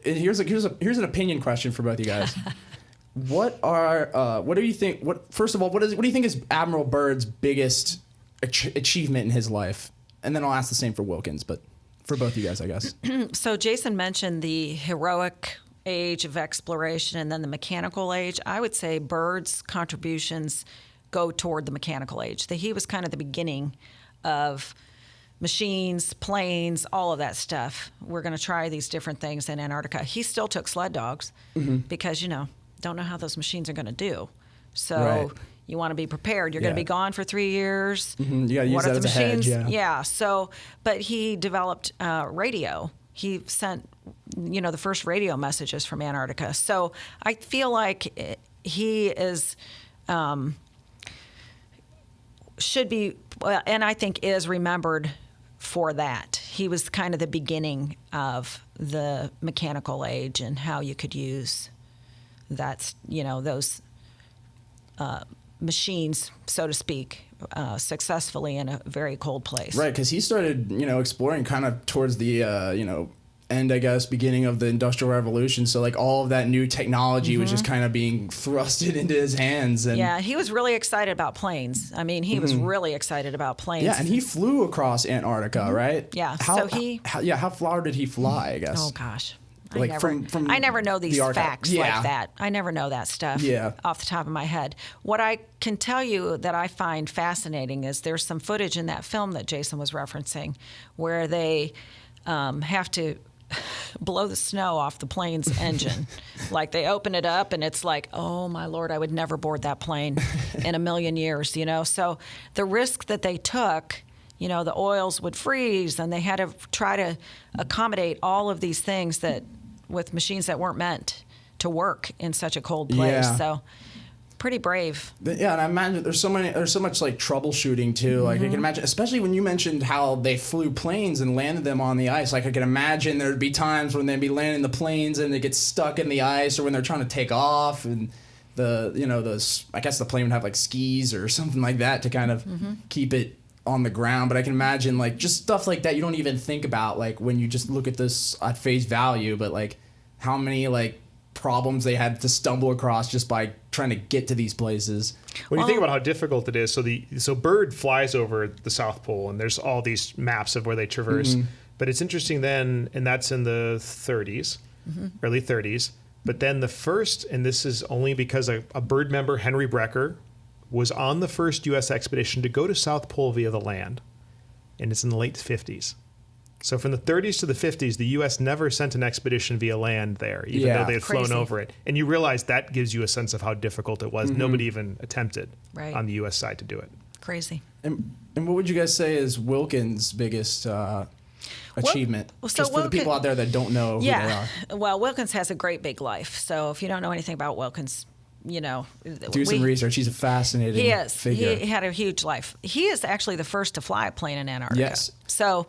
Here's an opinion question for both you guys. What do you think? First of all, what do you think is Admiral Byrd's biggest achievement in his life? And then I'll ask the same for Wilkins, but for both you guys, I guess. So Jason mentioned the heroic age of exploration and then the mechanical age. I would say Byrd's contributions go toward the mechanical age. That he was kind of the beginning of machines, planes, all of that stuff. We're going to try these different things in Antarctica. He still took sled dogs because, don't know how those machines are going to do. So you want to be prepared. You're going to be gone for 3 years. You got to use that as a hedge. Yeah. So, but he developed radio. He sent, the first radio messages from Antarctica. So I feel like he is, should be, and I think is remembered for that. He was kind of the beginning of the mechanical age and how you could use that, those machines, so to speak, successfully in a very cold place. Right, because he started, exploring kind of towards the, end, I guess, beginning of the Industrial Revolution. So, like, all of that new technology was just kind of being thrusted into his hands. And yeah, he was really excited about planes. I mean, he was really excited about planes. Yeah, and he flew across Antarctica, right? Yeah, how far did he fly, I guess? Oh, gosh. Like I never know these facts like that. I never know that stuff off the top of my head. What I can tell you that I find fascinating is there's some footage in that film that Jason was referencing where they have to blow the snow off the plane's engine. Like they open it up and it's like, oh my Lord, I would never board that plane in a million years, So the risk that they took, the oils would freeze and they had to try to accommodate all of these things that with machines that weren't meant to work in such a cold place. Yeah. So pretty brave. Yeah, and I imagine there's so much like troubleshooting too. Like I can imagine, especially when you mentioned how they flew planes and landed them on the ice. Like I can imagine there'd be times when they'd be landing the planes and they get stuck in the ice, or when they're trying to take off and I guess the plane would have like skis or something like that to kind of keep it on the ground. But I can imagine like just stuff like that you don't even think about like when you just look at this at face value, but like how many like problems they had to stumble across just by trying to get to these places. When you think about how difficult it is, so Byrd flies over the South Pole and there's all these maps of where they traverse. But it's interesting then, and that's in the 30s, early 30s. But then the first, and this is only because a Byrd member, Henry Brecker, was on the first U.S. expedition to go to South Pole via the land, and it's in the late 50s. So from the 30s to the 50s, the U.S. never sent an expedition via land there, even though they had flown over it. And you realize that gives you a sense of how difficult it was. Nobody even attempted on the U.S. side to do it. Crazy. And what would you guys say is Wilkins' biggest achievement? Just for the people out there that don't know who they are. Well, Wilkins has a great big life. So if you don't know anything about Wilkins, do some research. He's a fascinating figure. He had a huge life. He is actually the first to fly a plane in Antarctica. Yes. So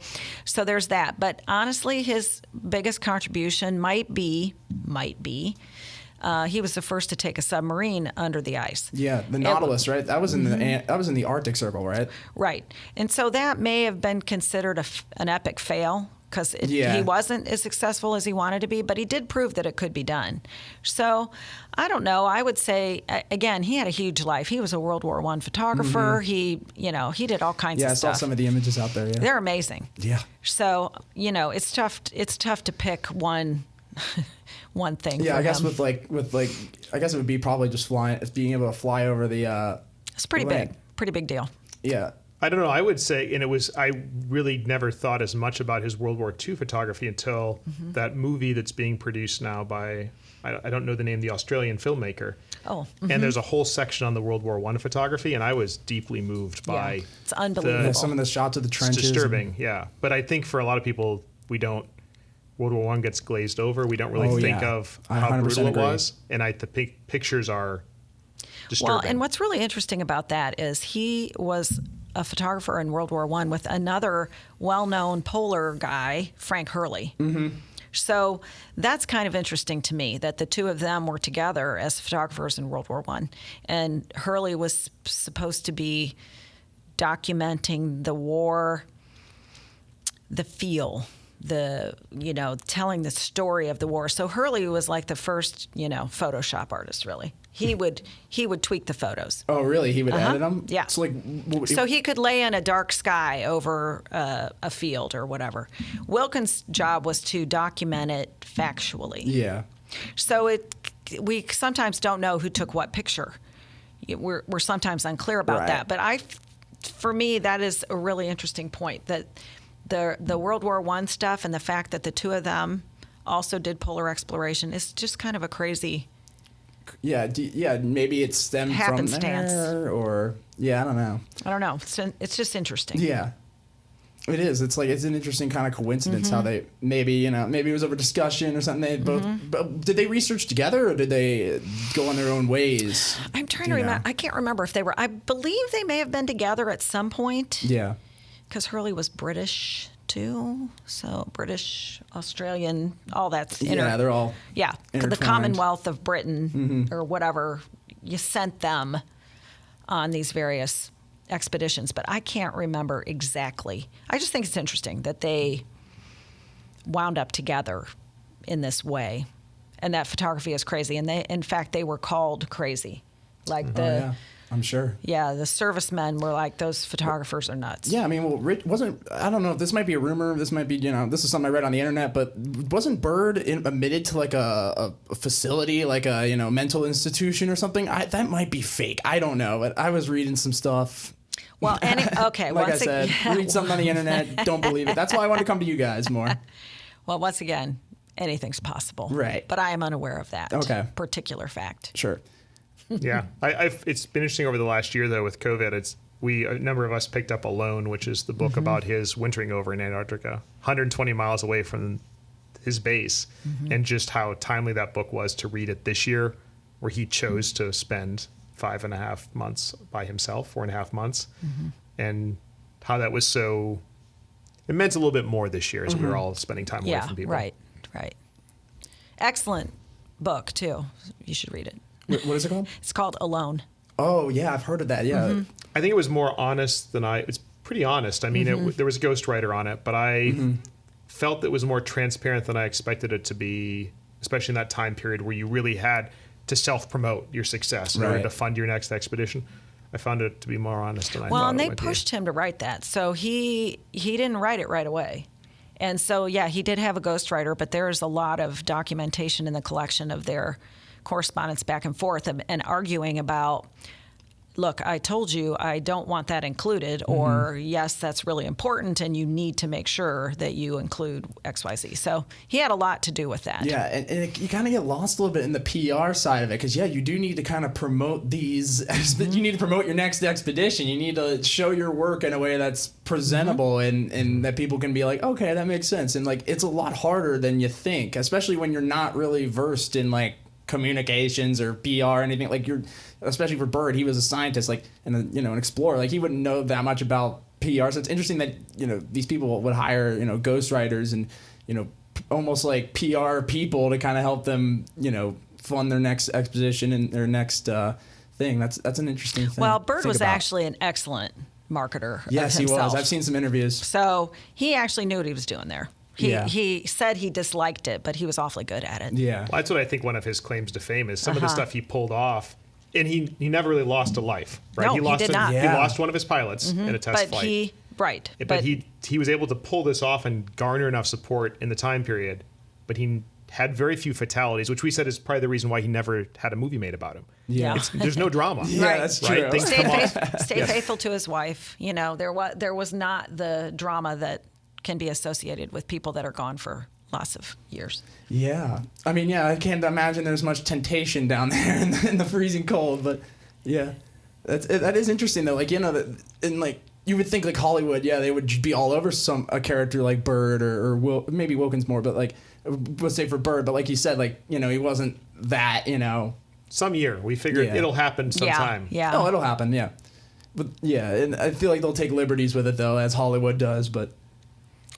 there's that. But honestly, his biggest contribution might be he was the first to take a submarine under the ice. Yeah, the Nautilus, right? That was in the Arctic Circle, right? Right. And so that may have been considered an epic fail, because he wasn't as successful as he wanted to be, but he did prove that it could be done. So I don't know. I would say, again, he had a huge life. He was a World War I photographer. He did all kinds of stuff. Yeah, I saw some of the images out there. Yeah. They're amazing. Yeah. So, it's tough to pick one thing. Yeah, for I guess him. I guess it would be probably just being able to fly over the. It's pretty big deal. Yeah. I don't know. I would say, and I really never thought as much about his World War II photography until that movie that's being produced now by, I don't know the name, the Australian filmmaker. Oh. And there's a whole section on the World War I photography, and I was deeply moved by it's unbelievable. Some of the shots of the trenches. It's disturbing, yeah. But I think for a lot of people, World War I gets glazed over. We don't really think of how brutal it was. And the pictures are disturbing. Well, and what's really interesting about that is he was a photographer in World War I with another well-known polar guy, Frank Hurley. So that's kind of interesting to me that the two of them were together as photographers in World War I. And Hurley was supposed to be documenting the war, the feel, telling the story of the war. So Hurley was like the first, Photoshop artist, really. He would tweak the photos. Oh, really? He would edit them? Yeah. So he could lay in a dark sky over a field or whatever. Wilkins' job was to document it factually. Yeah. So we sometimes don't know who took what picture. We're sometimes unclear about that. But for me, that is a really interesting point, that the World War I stuff and the fact that the two of them also did polar exploration is just kind of a crazy. Yeah, maybe it stemmed from there, or I don't know. It's just interesting. Yeah, it is. It's an interesting kind of coincidence how they maybe it was over discussion or something. They both did they research together, or did they go on their own ways? I'm trying to remember. I can't remember if they were. I believe they may have been together at some point. Yeah, because Hurley was British too, so British, Australian, all that's they're all the Commonwealth of Britain or whatever, you sent them on these various expeditions, but I can't remember exactly. I just think it's interesting that they wound up together in this way, and that photography is crazy, and in fact they were called crazy, like I'm sure. Yeah, the servicemen were like, those photographers are nuts. Yeah, I mean, I don't know if this might be a rumor, this might be, this is something I read on the internet, but wasn't Byrd admitted to like a facility, like a, mental institution or something? That might be fake. I don't know, but I was reading some stuff. Well, okay. Like I said, read something on the internet, don't believe it. That's why I wanted to come to you guys more. Well, once again, anything's possible. Right. But I am unaware of that particular fact. Sure. Yeah, it's been interesting over the last year though with COVID. A number of us picked up Alone, which is the book about his wintering over in Antarctica, 120 miles away from his base, and just how timely that book was to read it this year, where he chose to spend 5.5 months by himself, 4.5 months, and how that was so. It meant a little bit more this year as we were all spending time away from people. Right. Excellent book too. You should read it. What is it called? It's called Alone. Oh, yeah, I've heard of that, yeah. I think it was more honest than it's pretty honest. I mean, there was a ghostwriter on it, but I felt it was more transparent than I expected it to be, especially in that time period where you really had to self-promote your success in order to fund your next expedition. I found it to be more honest than I thought. Well, and they pushed him to write that, so he didn't write it right away. And so, he did have a ghostwriter, but there's a lot of documentation in the collection of their correspondence back and forth and arguing about, look, I told you I don't want that included, or yes, that's really important and you need to make sure that you include XYZ. So he had a lot to do with that. Yeah, and you kind of get lost a little bit in the PR side of it, because you do need to kind of promote these, you need to promote your next expedition. You need to show your work in a way that's presentable and that people can be like, okay, that makes sense. And like, it's a lot harder than you think, especially when you're not really versed in like communications or PR or anything. Like especially for Byrd, he was a scientist, like, and an explorer. Like, he wouldn't know that much about PR. So it's interesting that these people would hire ghostwriters and almost like PR people to kind of help them fund their next expedition and their next thing. That's an interesting thing. Well, Byrd was actually an excellent marketer. Yes, of himself. He was. I've seen some interviews. So he actually knew what he was doing there. He said he disliked it, but he was awfully good at it. Yeah. Well, that's what I think one of his claims to fame is. Some of the stuff he pulled off, and he never really lost a life, right? No, he did not. He lost one of his pilots in a test flight. But he was able to pull this off and garner enough support in the time period, but he had very few fatalities, which we said is probably the reason why he never had a movie made about him. Yeah. There's no drama. That's true. Right? Stay faithful to his wife. There was not the drama that can be associated with people that are gone for lots of years. Yeah. I mean, I can't imagine there's much temptation down there in the freezing cold, but that is interesting though. Like, and like, you would think like Hollywood, they would be all over a character like Byrd or maybe Wilkins more, but like, let's say for Byrd, but like you said, like, he wasn't that, Some year. We figured it'll happen sometime. Yeah. Oh, it'll happen, yeah. But and I feel like they'll take liberties with it though, as Hollywood does, but...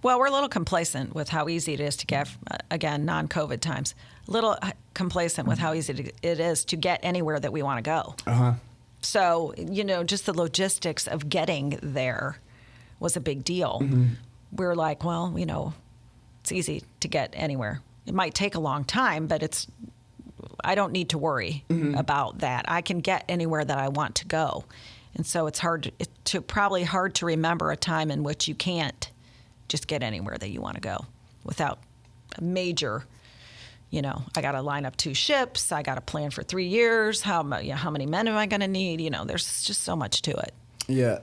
Well, we're a little complacent with how easy it is to get, again, non-COVID times, a little complacent with how easy it is to get anywhere that we want to go. Uh-huh. So, just the logistics of getting there was a big deal. Mm-hmm. We're like, well, It's easy to get anywhere. It might take a long time, but I don't need to worry about that. I can get anywhere that I want to go. And so it's probably hard to remember a time in which you can't just get anywhere that you want to go without a major, I got to line up 2 ships. I got to plan for 3 years. How many men am I going to need? There's just so much to it. Yeah.